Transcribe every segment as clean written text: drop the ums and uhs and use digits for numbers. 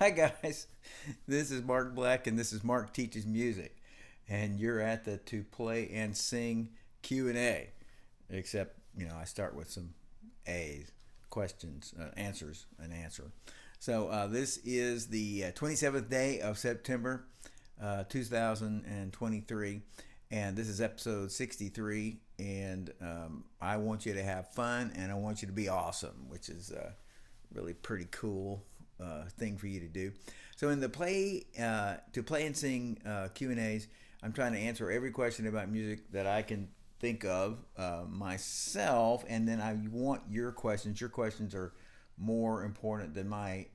Hi guys, this is Mark Black and this is Mark Teaches Music, and you're at the To Play and Sing Q&A. Except I start with some A's, questions, answers, an answer. So this is the 27th day of September, 2023, and this is episode 63. And I want you to have fun and I want you to be awesome, which is really pretty cool thing for you to do. So in the to play and sing Q&As, I'm trying to answer every question about music that I can think of myself, and then I want your questions. Your questions are more important than my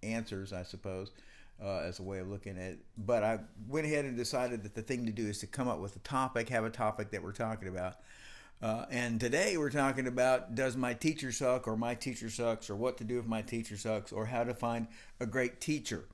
answers, I suppose, as a way of looking at it. But I went ahead and decided that the thing to do is to come up with a topic, have a topic that we're talking about. And today we're talking about, does my teacher suck, or my teacher sucks, or what to do if my teacher sucks, or how to find a great teacher.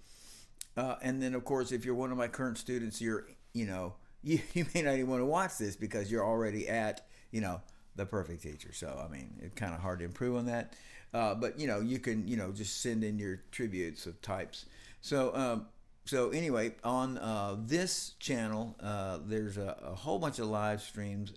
And then, of course, if you're one of my current students, you may not even want to watch this because you're already at, the perfect teacher. So, I mean, it's kind of hard to improve on that. But, you can, just send in your tributes of types. So anyway, on this channel, there's a whole bunch of live streams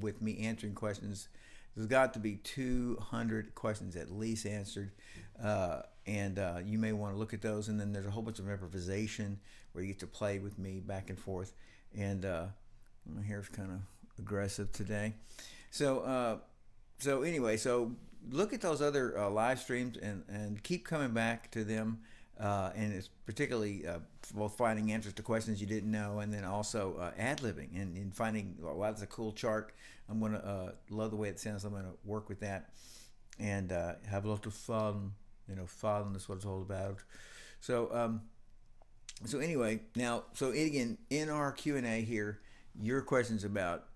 with me answering questions. There's got to be 200 questions at least answered, and you may want to look at those. And then there's a whole bunch of improvisation where you get to play with me back and forth. And my hair's kind of aggressive today. So anyway, so look at those other live streams and keep coming back to them. And it's particularly both finding answers to questions you didn't know, and then also ad-libbing and finding, wow, that's a cool chart. I'm going to love the way it sounds. I'm going to work with that and have a lot of fun. Fun is what it's all about. So anyway, now, so again, in our Q&A here, your questions about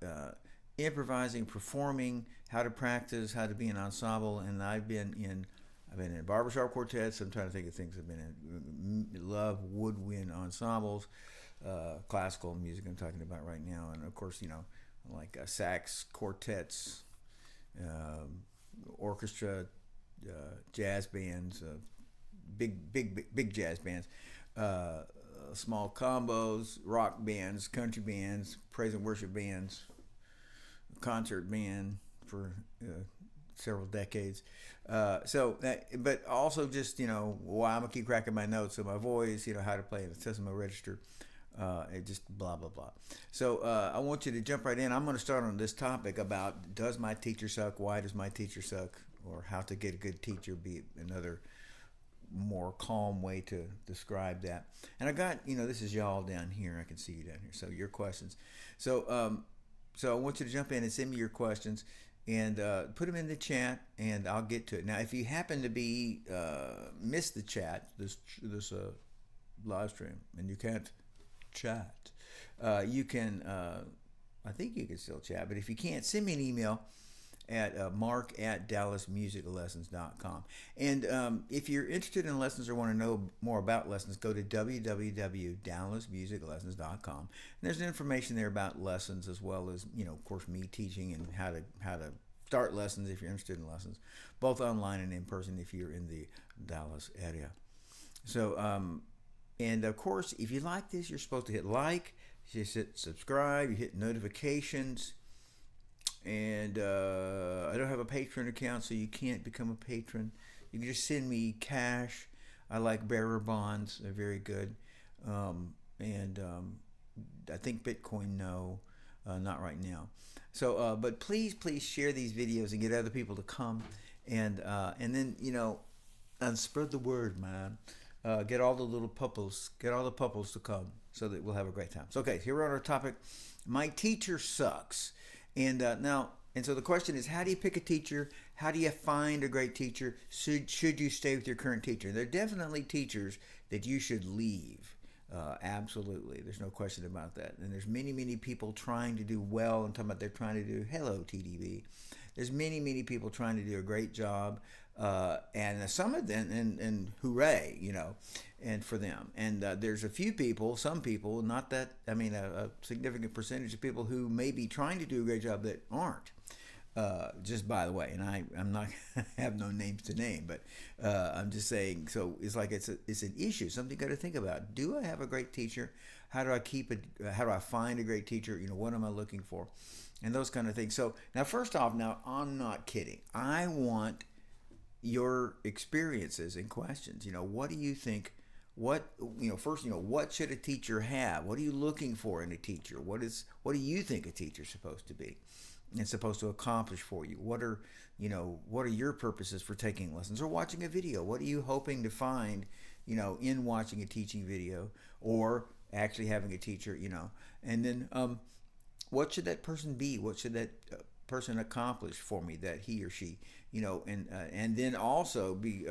improvising, performing, how to practice, how to be an ensemble, and I've been in barbershop quartets. I'm trying to think of things I've been in. Love woodwind ensembles, classical music I'm talking about right now, and of course, like sax quartets, orchestra, jazz bands, big jazz bands, small combos, rock bands, country bands, praise and worship bands, concert band for several decades. But also just, why I'm gonna keep cracking my notes. So my voice, how to play in the Tessimo register, it just blah, blah, blah. So I want you to jump right in. I'm going to start on this topic about, does my teacher suck? Why does my teacher suck? Or how to get a good teacher, be another more calm way to describe that. And I got, this is y'all down here. I can see you down here. So your questions. So I want you to jump in and send me your questions and put them in the chat, and I'll get to it. Now, if you happen to be miss the chat, this live stream, and you can't chat, you can. I think you can still chat, but if you can't, send me an email at mark@dallasmusiclessons.com. And if you're interested in lessons or want to know more about lessons, go to www.dallasmusiclessons.com. And there's information there about lessons, as well as, of course, me teaching and how to start lessons if you're interested in lessons, both online and in person if you're in the Dallas area. So, and of course, if you like this, you're supposed to hit like, you hit subscribe, you hit notifications. And I don't have a Patreon account, so you can't become a patron. You can just send me cash. I like bearer bonds; they're very good. And I think Bitcoin, no, not right now. So, but please share these videos and get other people to come, and then and spread the word, man. Get all the little pupples, to come, so that we'll have a great time. So, okay, here we're on our topic. My teacher sucks. And so the question is, how do you pick a teacher? How do you find a great teacher? Should you stay with your current teacher? There are definitely teachers that you should leave. Absolutely. There's no question about that. And there's many people trying to do well. I'm talking about they're trying to do, hello, TDB. There's many people trying to do a great job. And some of them, and hooray, and for them. And there's some people, not that, a significant percentage of people who may be trying to do a great job that aren't. Just by the way, and I'm not have no names to name, but I'm just saying. So it's like it's an issue, something you got to think about. Do I have a great teacher? How do I keep it? How do I find a great teacher? What am I looking for? And those kind of things. So now, first off, now I'm not kidding. I want your experiences and questions. What do you think? First, what should a teacher have? What are you looking for in a teacher? What do you think a teacher's supposed to be and supposed to accomplish for you? What are your purposes for taking lessons or watching a video? What are you hoping to find, in watching a teaching video or actually having a teacher, and then, what should that person be? What should that person accomplish for me, that he or she, and then also be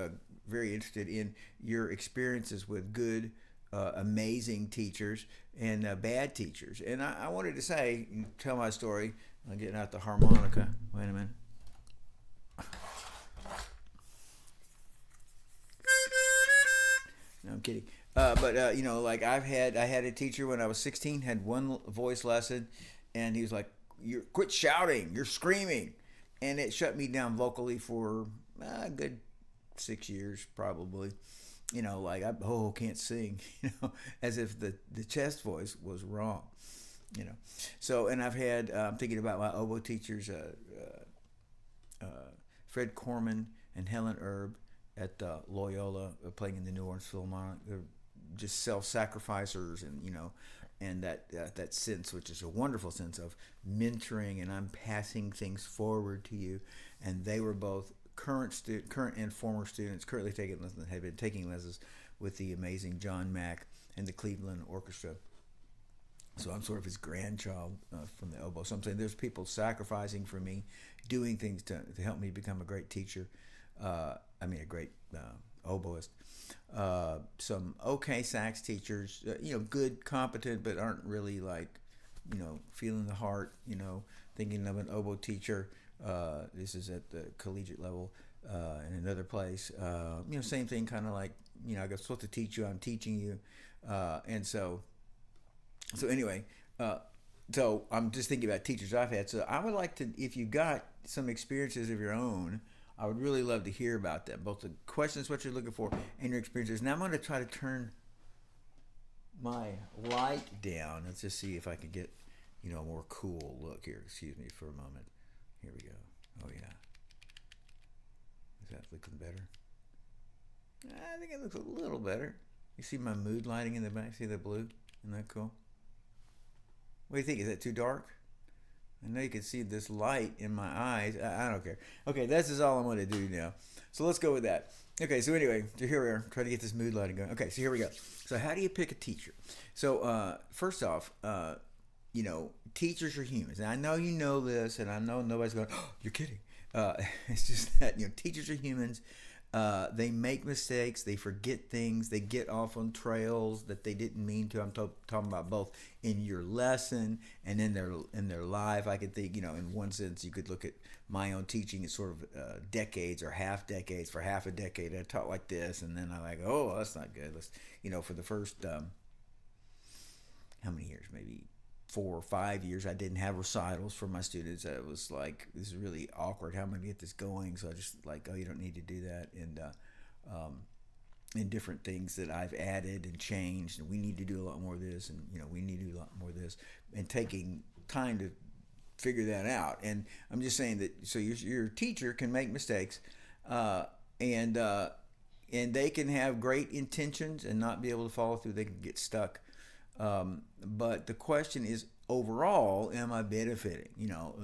very interested in your experiences with good, amazing teachers and bad teachers. And I wanted to tell my story. I'm getting out the harmonica. Wait a minute. No, I'm kidding. But I had a teacher when I was 16, had one voice lesson, and he was like, "You quit shouting, you're screaming," and it shut me down vocally for a good 6 years probably. I can't sing, as if the chest voice was wrong. So, and I've had I'm thinking about my oboe teachers, Fred Corman and Helen Erb at Loyola, playing in the New Orleans Philharmonic. They're just self-sacrificers, and that sense, which is a wonderful sense of mentoring, and I'm passing things forward to you. And they were both current and former students, currently taking lessons, had been taking lessons with the amazing John Mack and the Cleveland Orchestra. So I'm sort of his grandchild from the oboe. So I'm saying there's people sacrificing for me, doing things to help me become a great teacher. A great oboist. Some okay sax teachers, good, competent, but aren't really feeling the heart, thinking of an oboe teacher. This is at the collegiate level, in another place. Same thing, kind of like, I'm supposed to teach you, I'm teaching you. And so anyway, so I'm just thinking about teachers I've had. So I would like to, if you got some experiences of your own, I would really love to hear about them, both the questions, what you're looking for, and your experiences. Now I'm going to try to turn my light down. Let's just see if I can get, a more cool look here. Excuse me for a moment. Here we go. Oh, yeah. Is that looking better? I think it looks a little better. You see my mood lighting in the back? See the blue? Isn't that cool? What do you think? Is that too dark? I know you can see this light in my eyes. I don't care. Okay, this is all I'm going to do now. So let's go with that. Okay, so anyway, so here we are, trying to get this mood lighting going. Okay, so here we go. So how do you pick a teacher? So first off, teachers are humans. And I know you know this, and I know nobody's going, "Oh, you're kidding." It's just that, teachers are humans. They make mistakes. They forget things. They get off on trails that they didn't mean to. I'm talking about both in your lesson and in their life. I could think, in one sense, you could look at my own teaching as sort of decades or half decades. For half a decade, I taught like this, and then I'm like, oh, that's not good. Let's, for the first, how many years? Maybe 4 or 5 years, I didn't have recitals for my students. It was like, this is really awkward. How am I going to get this going? So I just like, oh, you don't need to do that. And different things that I've added and changed, and we need to do a lot more of this, and we need to do a lot more of this, and taking time to figure that out. And I'm just saying that, so your teacher can make mistakes, and they can have great intentions and not be able to follow through. They can get stuck. But the question is, overall, am I benefiting?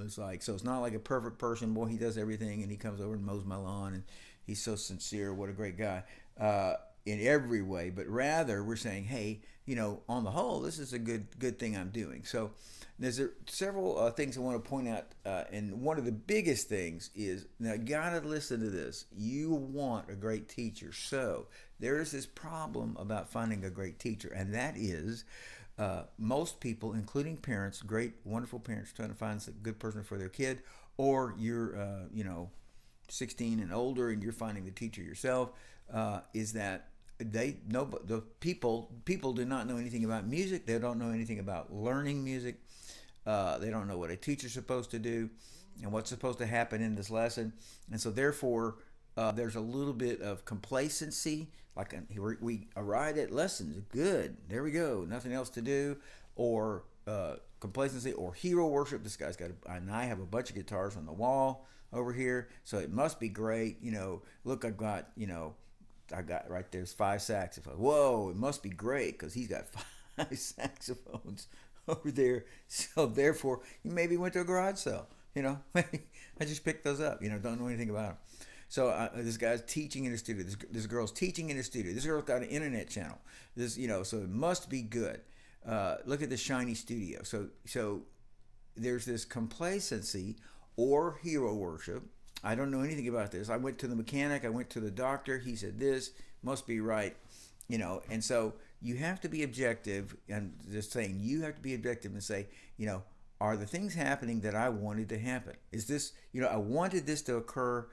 It's like, so it's not like a perfect person. Boy, he does everything, and he comes over and mows my lawn, and he's so sincere. What a great guy, in every way. But rather, we're saying, hey, on the whole, this is a good thing I'm doing. So there's several things I want to point out, and one of the biggest things is, now you gotta listen to this. You want a great teacher, so there is this problem about finding a great teacher, and that is most people, including parents, great, wonderful parents, trying to find a good person for their kid, or you're 16 and older and you're finding the teacher yourself, is that the people do not know anything about music. They don't know anything about learning music. They don't know what a teacher's supposed to do. and what's supposed to happen in this lesson. And so therefore, there's a little bit of complacency, like we arrived at lessons, good, there we go, nothing else to do, or complacency or hero worship. This guy's got and I have a bunch of guitars on the wall over here, so it must be great. Look, I've got, I got right there's 5 saxophones. Whoa, it must be great because he's got 5 saxophones over there. So therefore, you maybe went to a garage sale. I just picked those up. Don't know anything about them. So this guy's teaching in a studio. This girl's teaching in a studio. This girl's got an internet channel. So it must be good. Look at the shiny studio. So there's this complacency or hero worship. I don't know anything about this. I went to the mechanic. I went to the doctor. He said this must be right. And so you have to be objective. And just saying, you have to be objective and say, are the things happening that I wanted to happen? Is this, I wanted this to occur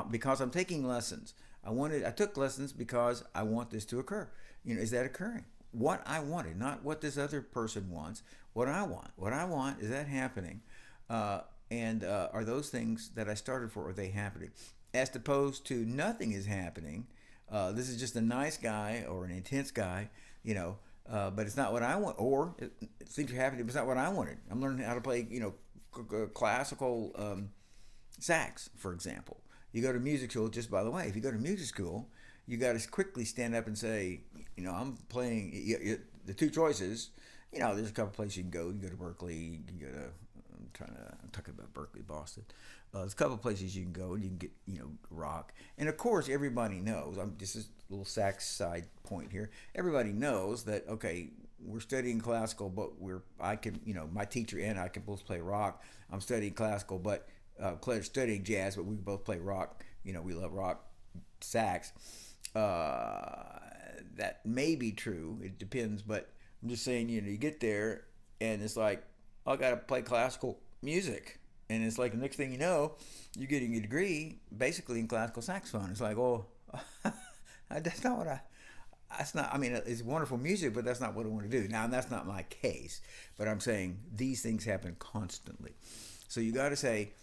because I'm taking lessons. I took lessons because I want this to occur. Is that occurring? What I wanted, not what this other person wants. What I want, is that happening? And are those things that I started for, are they happening? As opposed to nothing is happening. This is just a nice guy or an intense guy, but it's not what I want. Or things are happening, but it's not what I wanted. I'm learning how to play, classical sax, for example. You go to music school, just by the way, if you go to music school, you got to quickly stand up and say, I'm playing the 2 choices. There's a couple places you can go. You can go to Berkeley. You can go to, I'm talking about Berkeley, Boston. There's a couple places you can go and you can get, rock. And of course, everybody knows, this is a little sax side point here. Everybody knows that, okay, we're studying classical, but my teacher and I can both play rock. I'm studying classical, but Claire's studying jazz, but we both play rock. We love rock sax. That may be true. It depends, but I'm just saying, you get there and it's like, I got to play classical music. And it's like the next thing you know, you're getting a degree basically in classical saxophone. It's like, that's not what it's wonderful music, but that's not what I want to do. Now, that's not my case, but I'm saying these things happen constantly. So you got to say,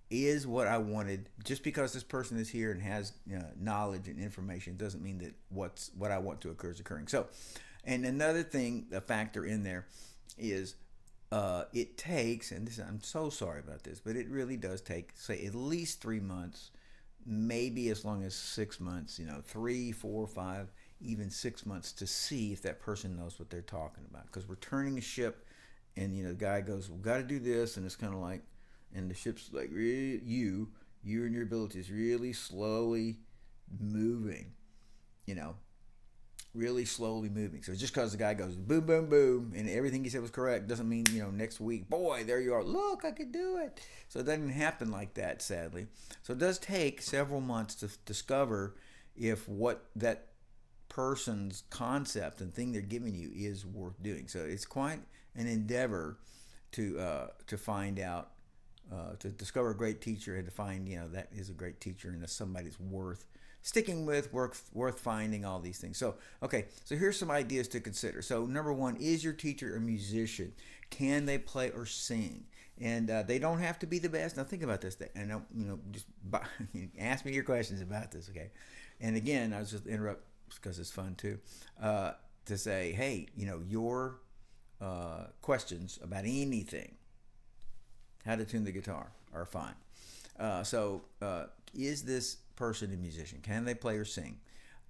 is what I wanted, just because this person is here and has knowledge and information doesn't mean that what I want to occur is occurring. So, and another thing, a factor in there is it takes, and I'm so sorry about this, but it really does take, say, at least 3 months, maybe as long as 6 months, 3, 4, 5, even 6 months to see if that person knows what they're talking about. Because we're turning a ship, and the guy goes, "We've got to do this," and it's kind of like, and the ship's like, really, you and your abilities really slowly moving, really slowly moving. So just because the guy goes boom, boom, boom, and everything he said was correct doesn't mean, next week, boy, there you are, look, I could do it. So it doesn't happen like that, sadly. So it does take several months to discover if what that person's concept and thing they're giving you is worth doing. So it's quite an endeavor to find out, to discover a great teacher and to find, that is a great teacher and that's somebody that's worth sticking with, worth finding, all these things. So, okay, so here's some ideas to consider. So number 1, is your teacher a musician? Can they play or sing? And they don't have to be the best. Now think about this. And just ask me your questions about this, okay? And again, I was just interrupt because it's fun too, to say, hey, your questions about anything, how to tune the guitar, are fine. So is this person a musician? Can they play or sing?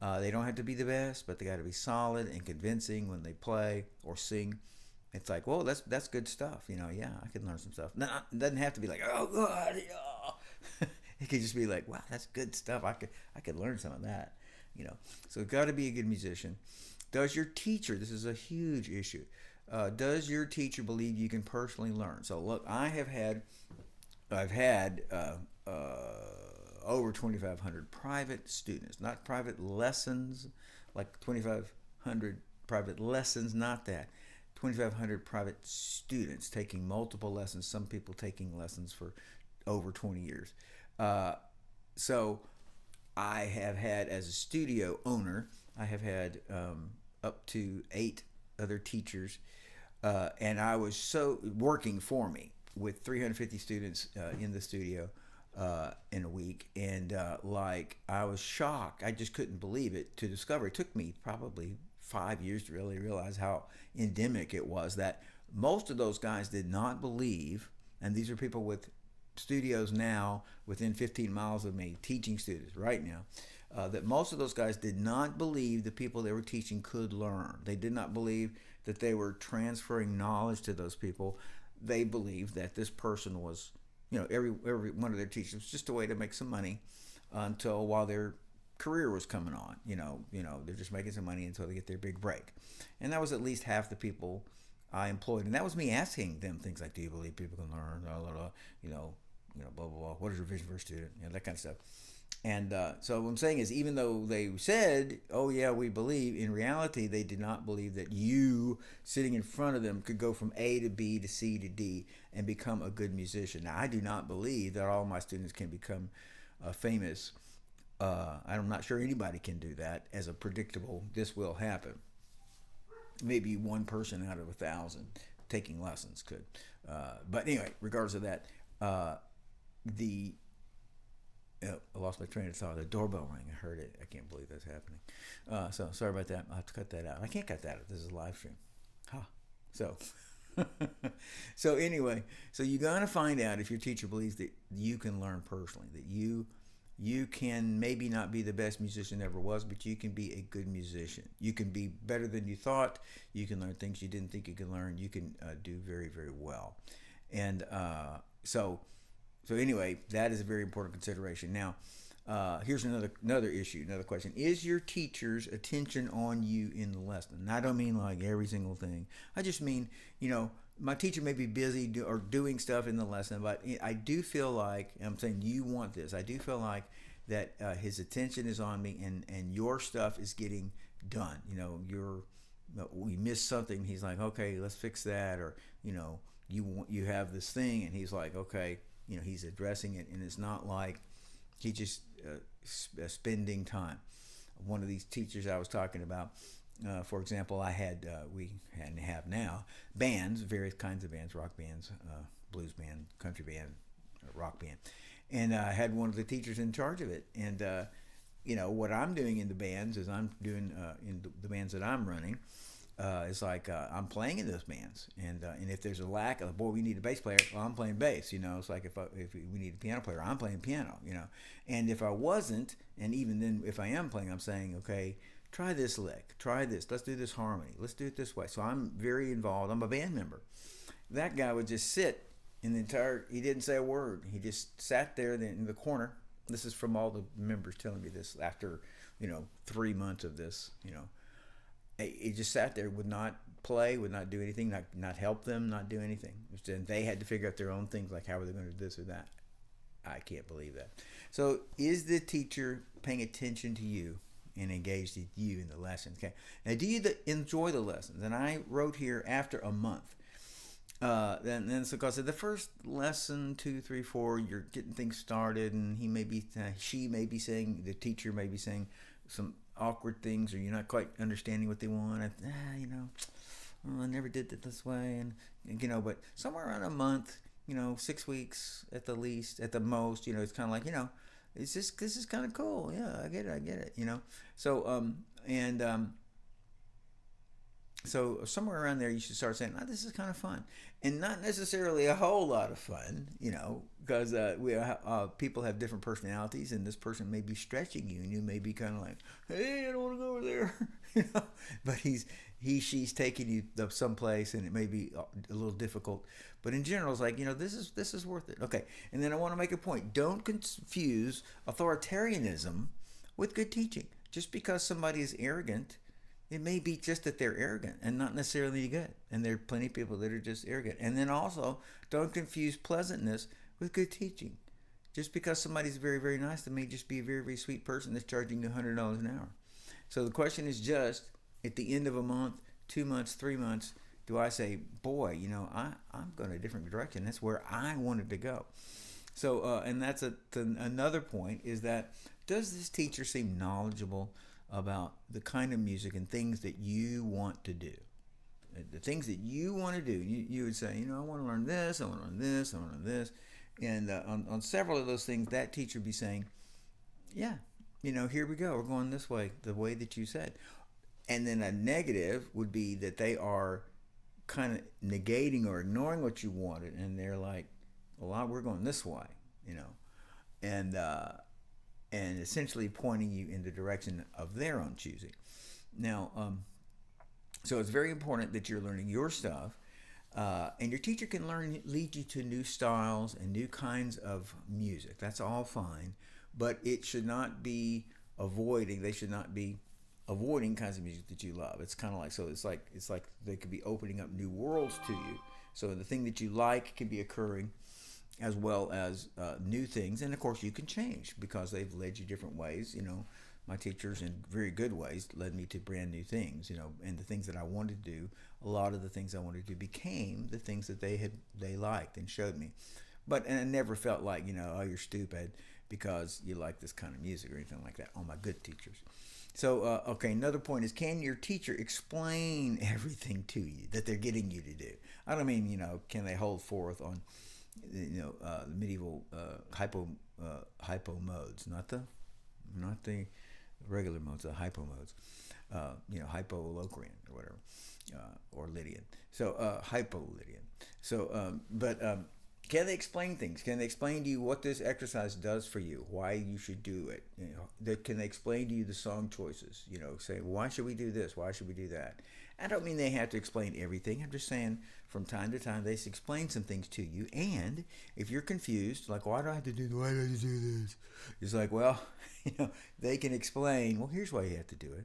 They don't have to be the best, but they got to be solid and convincing when they play or sing. It's like, well, that's good stuff. Yeah, I can learn some stuff. No, it doesn't have to be like, oh God, yeah. It could just be like, wow, that's good stuff. I could learn some of that. So it's got to be a good musician. Does your teacher? This is a huge issue. Does your teacher believe you can personally learn? So look, I've had over 2,500 private students, not private lessons, like 2,500 private lessons, not that. 2,500 private students taking multiple lessons, some people taking lessons for over 20 years. So I have had, as a studio owner, I have had up to 8 other teachers, and I was so working for me. with 350 students in the studio in a week, and like I was shocked. I just couldn't believe it to discover. It took me probably 5 years to really realize how endemic it was, that most of those guys did not believe, and these are people with studios now within 15 miles of me teaching students right now, that most of those guys did not believe the people they were teaching could learn. They did not believe that they were transferring knowledge to those people. They believed that this person was, every one of their teachers was just a way to make some money until while their career was coming on. They're just making some money until they get their big break. And that was at least half the people I employed. And that was me asking them things like, do you believe people can learn? Blah, blah, blah, blah, blah, blah. What is your vision for a student? That kind of stuff. And so what I'm saying is, even though they said, oh yeah, we believe, in reality, they did not believe that you sitting in front of them could go from A to B to C to D and become a good musician. Now, I do not believe that all my students can become famous. I'm not sure anybody can do that as a predictable, this will happen. Maybe one person out of 1,000 taking lessons could. But anyway, regardless of that, I lost my train of thought. The doorbell rang. I heard it. I can't believe that's happening. So sorry about that. I'll have to cut that out. I can't cut that out. This is a live stream. So so anyway, so you're going to find out if your teacher believes that you can learn personally, that you can maybe not be the best musician ever was, but you can be a good musician. You can be better than you thought. You can learn things you didn't think you could learn. You can do very, very well. And so anyway, that is a very important consideration. Now, here's another issue, another question. Is your teacher's attention on you in the lesson? And I don't mean like every single thing. I just mean, my teacher may be busy or doing stuff in the lesson, but I do feel like, I'm saying you want this, I do feel like that his attention is on me, and your stuff is getting done. We missed something, he's like, okay, let's fix that. Or, you have this thing, and he's like, okay, he's addressing it, and it's not like he just spending time. One of these teachers I was talking about, for example, we have now bands, various kinds of bands, rock bands, blues band, country band, rock band, and I had one of the teachers in charge of it. And what I'm doing in the bands is I'm doing in the bands that I'm running. It's like I'm playing in those bands, and if there's a lack of, boy, we need a bass player, well, I'm playing bass. It's like if we need a piano player, I'm playing piano. And if I wasn't, and even then, if I am playing, I'm saying, okay, try this lick, try this, let's do this harmony, let's do it this way. So I'm very involved. I'm a band member. That guy would just sit in the entire. He didn't say a word. He just sat there in the corner. This is from all the members telling me this after 3 months of this. He just sat there, would not play, would not do anything, not help them, not do anything. And they had to figure out their own things, like how are they going to do this or that. I can't believe that. So is the teacher paying attention to you and engaged with you in the lessons? Okay. Now, do you enjoy the lessons? And I wrote here after a month. Then it's because of the first lesson, 2, 3, 4, you're getting things started, and she may be saying, the teacher may be saying some awkward things, or you're not quite understanding what they want. I never did it this way, and but somewhere around a month, 6 weeks at the least, at the most, it's kind of like, this is kind of cool. Yeah, I get it. So somewhere around there, you should start saying, this is kind of fun. And not necessarily a whole lot of fun, because people have different personalities, and this person may be stretching you, and you may be kind of like, hey, I don't want to go over there. But she's taking you someplace, and it may be a little difficult. But in general, it's like, this is worth it. Okay, and then I want to make a point. Don't confuse authoritarianism with good teaching. Just because somebody is arrogant, it may be just that they're arrogant and not necessarily good. And there are plenty of people that are just arrogant. And then also, don't confuse pleasantness with good teaching. Just because somebody's very, very nice, they may just be a very, very sweet person that's charging you $100 an hour. So the question is just, at the end of a month, 2 months, 3 months, do I say, boy, I'm going a different direction. That's where I wanted to go. So, and that's another point, is that, does this teacher seem knowledgeable about the kind of music and things that you want to do? the things that you want to do. You would say, I want to learn this, I want to learn this, I want to learn this. And on several of those things, that teacher would be saying, yeah, here we go. We're going this way, the way that you said. And then a negative would be that they are kind of negating or ignoring what you wanted. And they're like, well, we're going this way, and essentially pointing you in the direction of their own choosing. Now, so it's very important that you're learning your stuff, and your teacher can lead you to new styles and new kinds of music. That's all fine, but it should not be they should not be avoiding kinds of music that you love. It's kind of like, so it's like they could be opening up new worlds to you. So the thing that you like can be occurring, as well as new things. And of course you can change because they've led you different ways. My teachers, in very good ways, led me to brand new things, and the things that I wanted to do, a lot of the things I wanted to do became the things that they liked and showed me. And I never felt like, oh, you're stupid because you like this kind of music or anything like that. All my good teachers. So, okay, another point is, can your teacher explain everything to you that they're getting you to do? I don't mean, can they hold forth on the medieval hypo modes, not the regular modes, the hypo modes, hypolocrian or whatever, or Lydian. So hypo-Lydian. So, can they explain things? Can they explain to you what this exercise does for you? Why you should do it? Can they explain to you the song choices? Say, why should we do this? Why should we do that? I don't mean they have to explain everything. I'm just saying from time to time they explain some things to you. And if you're confused, like, why do I have to do this? It's like, well, they can explain, well, here's why you have to do it.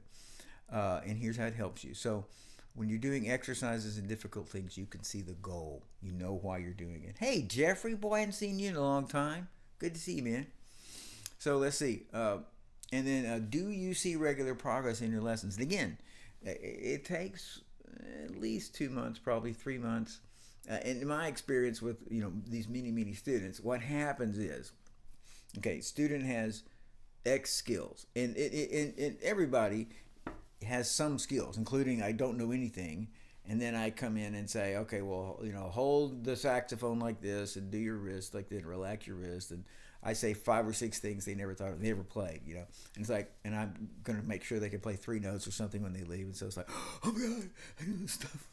And here's how it helps you. So when you're doing exercises and difficult things, you can see the goal. You know why you're doing it. Hey, Jeffrey, boy, I haven't seen you in a long time. Good to see you, man. So let's see. And then do you see regular progress in your lessons? And again, it takes at least 2 months, probably 3 months. In my experience with these many students, what happens is, okay, student has X skills, and everybody has some skills, including I don't know anything, and then I come in and say, okay, well, hold the saxophone like this, and do your wrist like that, relax your wrist, and I say 5 or 6 things they never played, and it's like, and I'm going to make sure they can play 3 notes or something when they leave, and so it's like, oh my God, I know this stuff.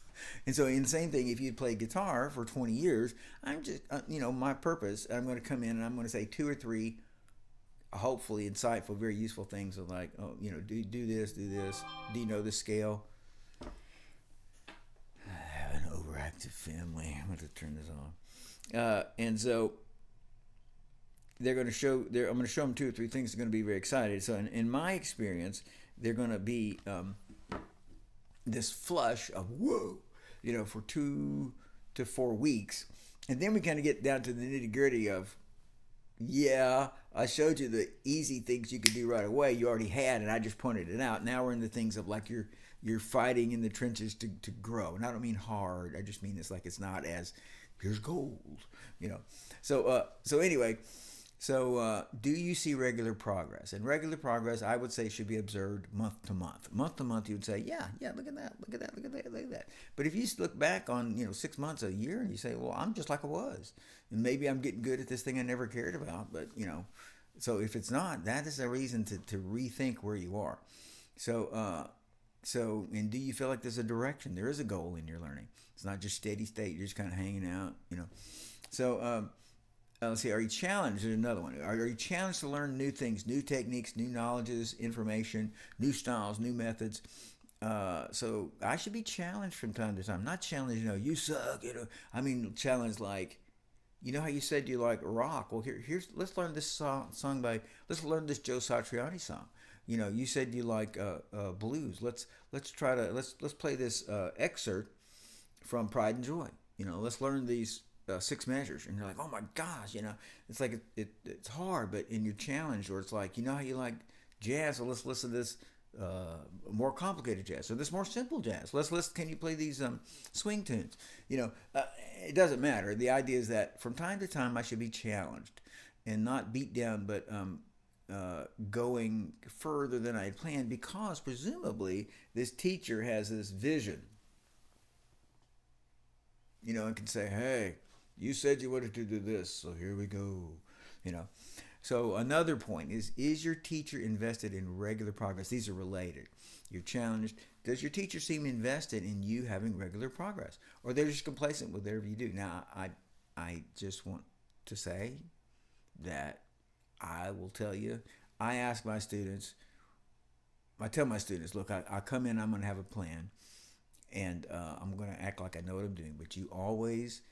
And so in the same thing, if you'd played guitar for 20 years, I'm just, my purpose, I'm going to come in and I'm going to say 2 or 3, hopefully insightful, very useful things of like, oh, do this. Do you know the scale? I have an overactive family. I'm going to turn this on. And so they're going to show. I'm going to show them 2 or 3 things. They're going to be very excited. So in my experience, they're going to be this flush of whoa, for 2 to 4 weeks, and then we kind of get down to the nitty gritty of, yeah, I showed you the easy things you could do right away. You already had, and I just pointed it out. Now we're in the things of like you're fighting in the trenches to grow. And I don't mean hard. I just mean it's like it's not as here's gold, So anyway, do you see regular progress? And regular progress, I would say, should be observed month to month. Month to month, you would say, yeah, look at that. But if you look back on 6 months, a year, and you say, well, I'm just like I was, and maybe I'm getting good at this thing I never cared about. But so if it's not, that is a reason to rethink where you are. So and do you feel like there's a direction? There is a goal in your learning. It's not just steady state. You're just kind of hanging out, So. Let's see, are you challenged? There's another one. Are you challenged to learn new things, new techniques, new knowledges, information, new styles, new methods? So I should be challenged from time to time. Not challenged, you suck, I mean, challenged like, how you said you like rock? Well, let's learn this let's learn this Joe Satriani song. You said you like blues. Let's play this excerpt from Pride and Joy. Let's learn these 6 measures, and you're like, oh my gosh, it's like it's hard, but in your challenge, or it's like, how you like jazz, so let's listen to this more complicated jazz, or this more simple jazz. Can you play these swing tunes? It doesn't matter. The idea is that from time to time I should be challenged and not beat down, but going further than I had planned, because presumably this teacher has this vision and can say, hey, you said you wanted to do this, so here we go, you know. So another point is your teacher invested in regular progress? These are related. You're challenged. Does your teacher seem invested in you having regular progress? Or they're just complacent with whatever you do? Now, I just want to say that I will tell you, I ask my students, I tell my students, look, I come in, I'm going to have a plan, and I'm going to act like I know what I'm doing, but you always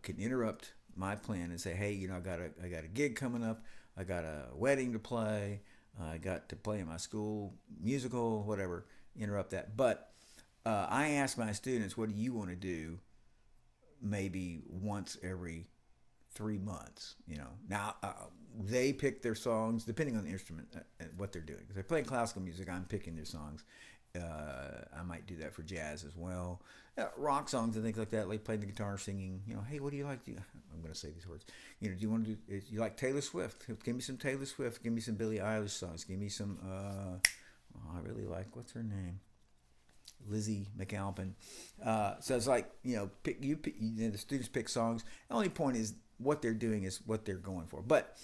can interrupt my plan and say, hey, I got a gig coming up, I got a wedding to play, I got to play in my school musical, whatever. Interrupt that. But I ask my students, what do you want to do? Maybe once every 3 months. Now they pick their songs depending on the instrument and what they're doing. If they're playing classical music, I'm picking their songs. I might do that for jazz as well. Rock songs and things like that, like playing the guitar, singing. Hey, what do you like? I'm going to say these words. Do you want to do? You like Taylor Swift? Give me some Taylor Swift. Give me some Billie Eilish songs. Give me some. I really like, what's her name? Lizzie McAlpin. So it's like pick the students pick songs. The only point is what they're doing is what they're going for. But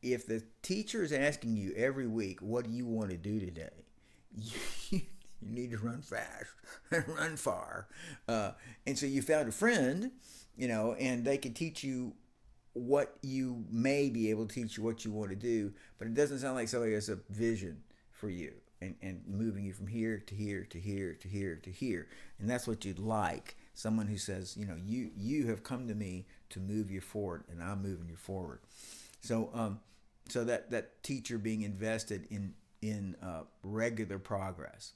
if the teacher is asking you every week, what do you want to do today? You need to run fast and run far. And so you found a friend, and they can teach you what you may be able to teach you what you want to do, but it doesn't sound like somebody has a vision for you and moving you from here to here to here to here to here. And that's what you'd like. Someone who says, you have come to me to move you forward, and I'm moving you forward. So so that teacher being invested in regular progress.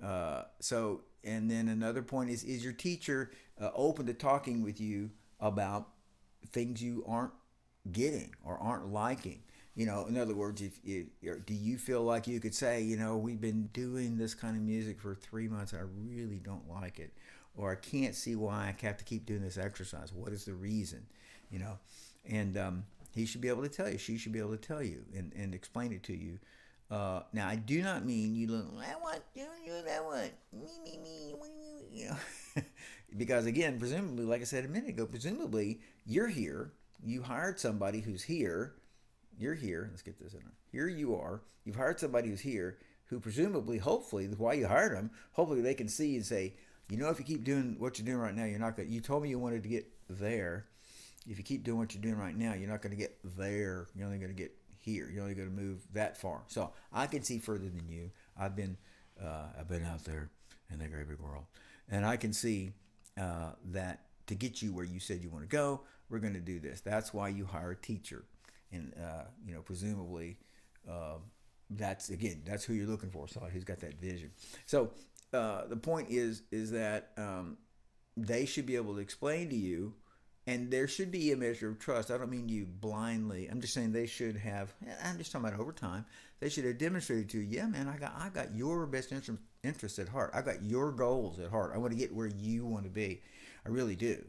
And then another point is your teacher open to talking with you about things you aren't getting or aren't liking? In other words, do you feel like you could say, we've been doing this kind of music for 3 months, I really don't like it, or I can't see why I have to keep doing this exercise. What is the reason? And he should be able to tell you, she should be able to tell you and explain it to you. Now, I do not mean you look, I want you to do that one, me, because again, presumably, like I said a minute ago, presumably you're here, you hired somebody who's here, you're here, let's get this in. Here you are, you've hired somebody who's here, who presumably, hopefully, why you hired them, hopefully they can see and say, if you keep doing what you're doing right now, you're not going to, you told me you wanted to get there. If you keep doing what you're doing right now, you're not going to get there. You're only going to get here. You're only going to move that far. So I can see further than you. I've been out there in the great big world, and I can see that to get you where you said you want to go, we're going to do this. That's why you hire a teacher, and presumably that's who you're looking for. Somebody who's got that vision. So the point is that they should be able to explain to you. And there should be a measure of trust. I don't mean you blindly. I'm just saying they should have. I'm just talking about over time. They should have demonstrated to you, yeah, man, I got your best interest at heart. I got your goals at heart. I want to get where you want to be. I really do,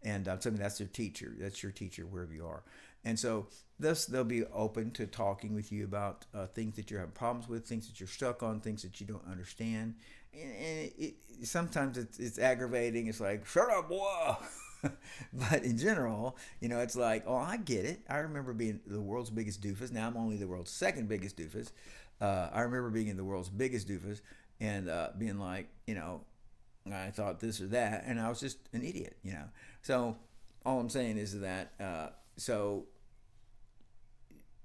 And I'm saying that's their teacher. That's your teacher wherever you are. And so they'll be open to talking with you about things that you're having problems with, things that you're stuck on, things that you don't understand. And sometimes it's aggravating. It's like, shut up, boy. But in general, it's like, oh, I get it. I remember being the world's biggest doofus. Now I'm only the world's second biggest doofus. I remember being in the world's biggest doofus and being like, I thought this or that, and I was just an idiot, So all I'm saying is that so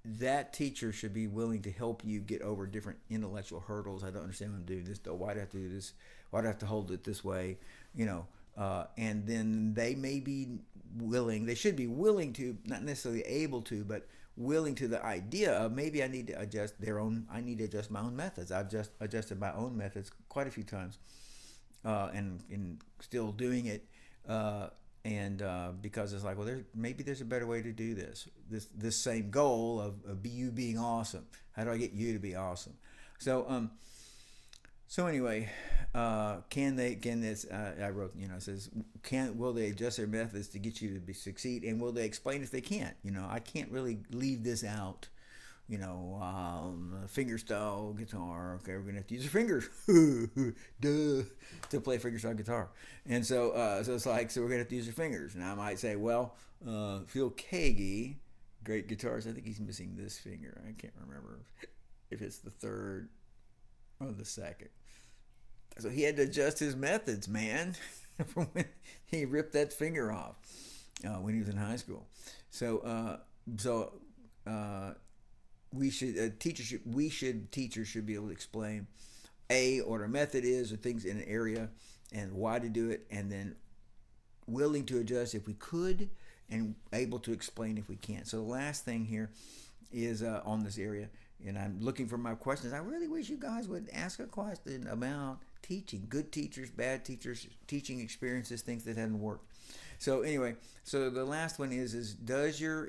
that teacher should be willing to help you get over different intellectual hurdles. I don't understand why I'm doing this, though. Why do I have to do this? Why do I have to hold it this way? And then they may be willing, they should be willing to, not necessarily able to, but willing to the idea of maybe I need to adjust I need to adjust my own methods. I've just adjusted my own methods quite a few times, and still doing it, because it's like, well, maybe there's a better way to do this same goal of you being awesome. How do I get you to be awesome? So anyway, I wrote, it says, will they adjust their methods to get you to succeed, and will they explain if they can't? I can't really leave this out, fingerstyle guitar. Okay, we're gonna have to use your fingers, duh, to play fingerstyle guitar. And so it's like, so we're gonna have to use your fingers. And I might say, well, Phil Kagi, great guitarist. I think he's missing this finger. I can't remember if it's the third or the second. So he had to adjust his methods, man, from when he ripped that finger off when he was in high school. Teachers should be able to explain what our method is, or things in an area, and why to do it, and then willing to adjust if we could, and able to explain if we can't. So the last thing here is on this area, and I'm looking for my questions. I really wish you guys would ask a question about teaching, good teachers, bad teachers, teaching experiences, things that hadn't worked. So anyway, so the last one is does your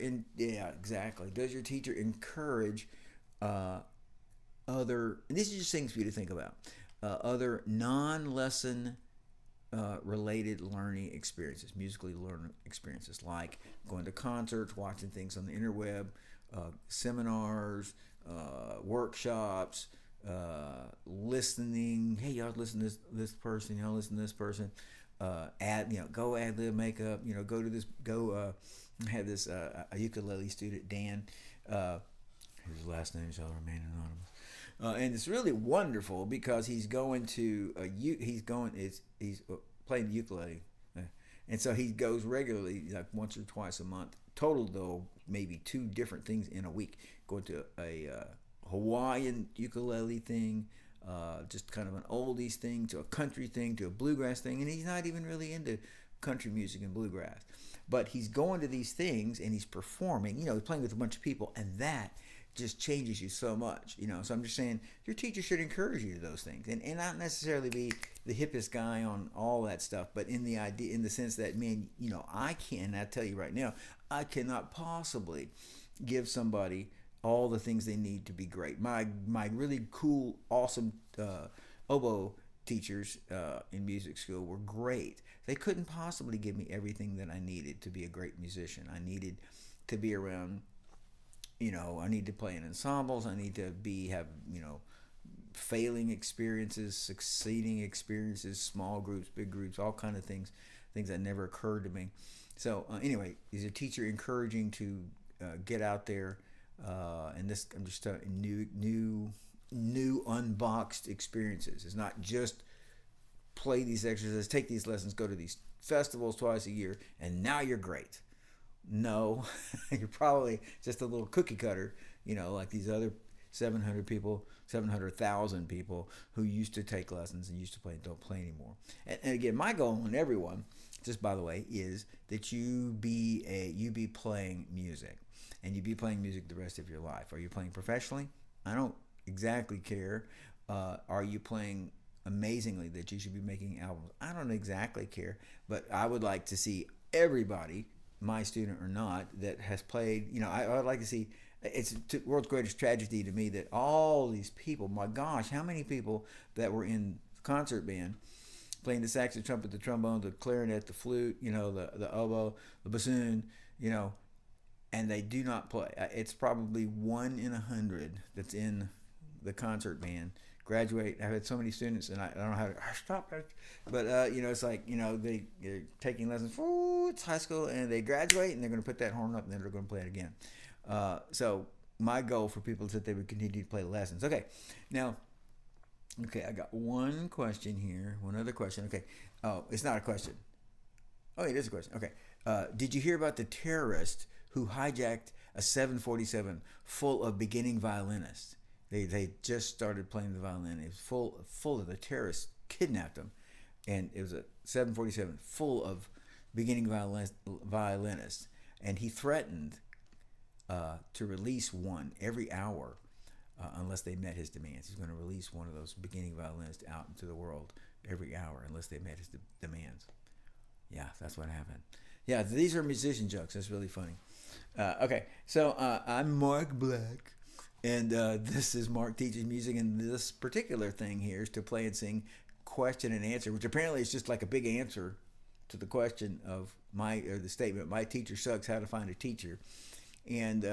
teacher encourage other, and these are just things for you to think about, other non-lesson related learning experiences, musically learning experiences, like going to concerts, watching things on the interweb, seminars, workshops, listening. Hey, y'all listen to this person. Y'all listen to this person. Go ad lib makeup. Have this a ukulele student, Dan. His last name shall remain anonymous. And it's really wonderful because he's going to he's playing the ukulele, and so he goes regularly, like once or twice a month. Total though, maybe 2 different things in a week. Going to a Hawaiian ukulele thing, just kind of an oldies thing, to a country thing, to a bluegrass thing, and he's not even really into country music and bluegrass, but he's going to these things and he's performing. He's playing with a bunch of people, and that just changes you so much. So I'm just saying your teacher should encourage you to those things, and not necessarily be the hippest guy on all that stuff, but in the sense that, man, I tell you right now, I cannot possibly give somebody all the things they need to be great. My really cool, awesome oboe teachers in music school were great. They couldn't possibly give me everything that I needed to be a great musician. I needed to be around, I need to play in ensembles. I need to have failing experiences, succeeding experiences, small groups, big groups, all kind of things that never occurred to me. So anyway, is a teacher encouraging to get out there, and this, I'm just new unboxed experiences. It's not just play these exercises, take these lessons, go to these festivals twice a year, and now you're great. No, you're probably just a little cookie cutter, like these other 700,000 people who used to take lessons and used to play and don't play anymore. And again, my goal on everyone, just by the way, is that you be playing music, and you be playing music the rest of your life. Are you playing professionally? I don't exactly care. Are you playing amazingly that you should be making albums? I don't exactly care, but I would like to see everybody, my student or not, that has played. I would like to see. It's world's greatest tragedy to me that all these people, my gosh, how many people that were in concert band playing the sax, the trumpet, the trombone, the clarinet, the flute, the oboe, the bassoon, and they do not play. It's probably 1 in 100 that's in the concert band graduate. I've had so many students, and I don't know how to stop that, but it's like, they're taking lessons. It's high school, and they graduate, and they're going to put that horn up, and then they're going to play it again. So my goal for people is that they would continue to play lessons. Okay, now, I got one question here, one other question. Okay, oh, it's not a question. Oh, it is a question. Okay, did you hear about the terrorist who hijacked a 747 full of beginning violinists? They just started playing the violin. It was full of the terrorists kidnapped them, and it was a 747 full of beginning violinists, and he threatened to release one every hour unless they met his demands. He's going to release one of those beginning violinists out into the world every hour unless they met his demands. Yeah, that's what happened. Yeah, these are musician jokes. That's really funny. Okay, so I'm Mark Black, and this is Mark Teaches Music, and this particular thing here is to play and sing question and answer, which apparently is just like a big answer to the question of the statement, my teacher sucks, how to find a teacher. And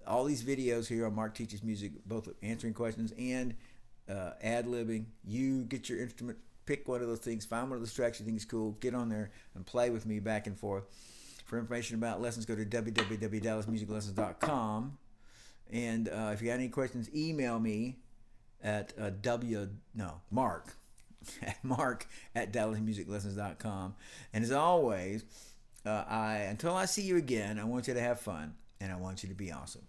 all these videos here on Mark Teaches Music, both answering questions and ad-libbing. You get your instrument, pick one of those things, find one of those tracks you think is cool, get on there and play with me back and forth. For information about lessons, go to www.dallasmusiclessons.com. And if you got any questions, email me at mark at dallasmusiclessons.com. And as always, until I see you again, I want you to have fun and I want you to be awesome.